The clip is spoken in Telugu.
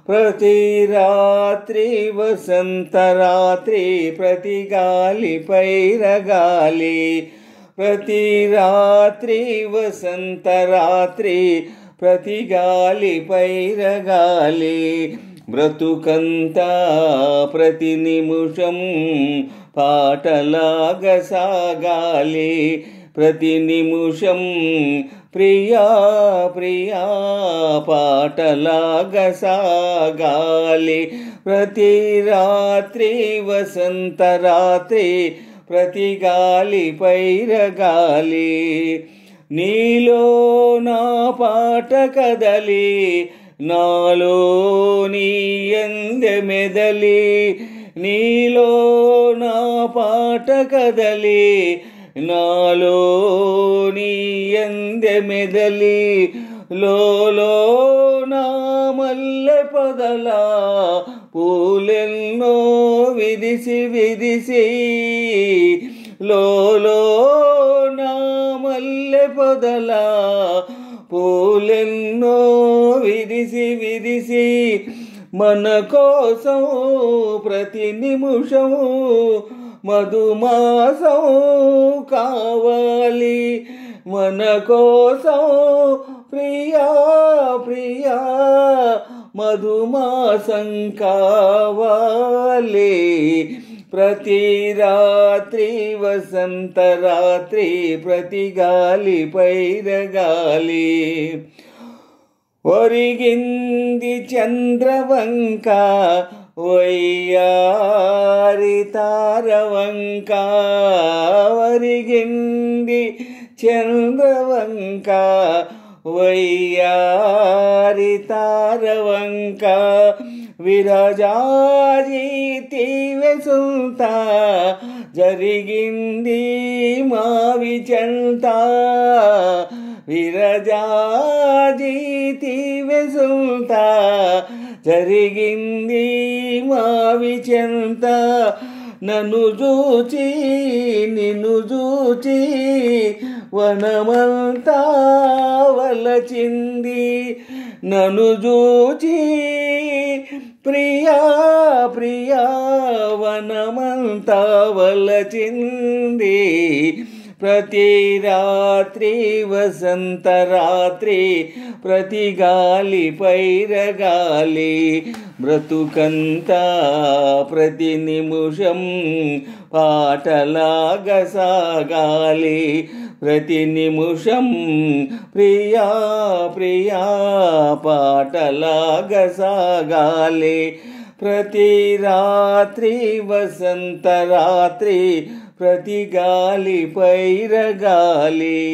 ప్రతి రాత్రి వసంత రాత్రి, ప్రతి గాలి పైరగాలి. ప్రతి రాత్రి వసంత రాత్రి, ప్రతి గాలి పైరగాలి. బ్రతుకంతా ప్రతి నిమిషం పాటలాగా సాగాలి. ప్రతి నిమిషం ప్రియా ప్రియా పాటలాగా సాగాలి. ప్రతి రాత్రి వసంత రాత్రి, ప్రతి గాలి పైరగాలి. నీలో నా పాట కదలి, నాలో నీ అందెమెదలి. నీలో నా పాట కదలి, నాలో నీ అందెమెదలి. లోలో నా మల్లె పొదల పూలెన్నో విరిసి విరిసి. లోలో నా మల్లె పొదల పూలెన్నో విరిసి విరిసి. మన కోసం ప్రతి నిమిషం మధుమాసం కావాలి. మన కోసం ప్రియా ప్రియా మధుమాసం కావాలి. ప్రతి రాత్రి వసంత రాత్రి, ప్రతి గాలి పైరగాలి. ఒరిగింది చంద్రవంక వయ్యారి తారవంక. ఒరిగింది చంద్రవంక వయ్యారి తారవంక. విరజాజీతి వెసుంత, జరిగింది మావి చెంత. విరజాజీతి వెసుంత, జరిగింది మావి చెంత. నన్ను చూచి నిన్ను చూచి వనమంతా వలచింది. నన్ను చూచి ప్రియా ప్రియా వనమంతా వలచింది. ప్రతి రాత్రి వసంత రాత్రి, ప్రతి గాలి పైరగాలి. బ్రతుకంతా ప్రతి నిమిషం పాటలాగా సాగాలి. ప్రతి నిమిషం ప్రియా ప్రియా పాటలాగా సాగాలి. ప్రతి రాత్రి వసంత రాత్రి, ప్రతి గాలి పైరగాలి.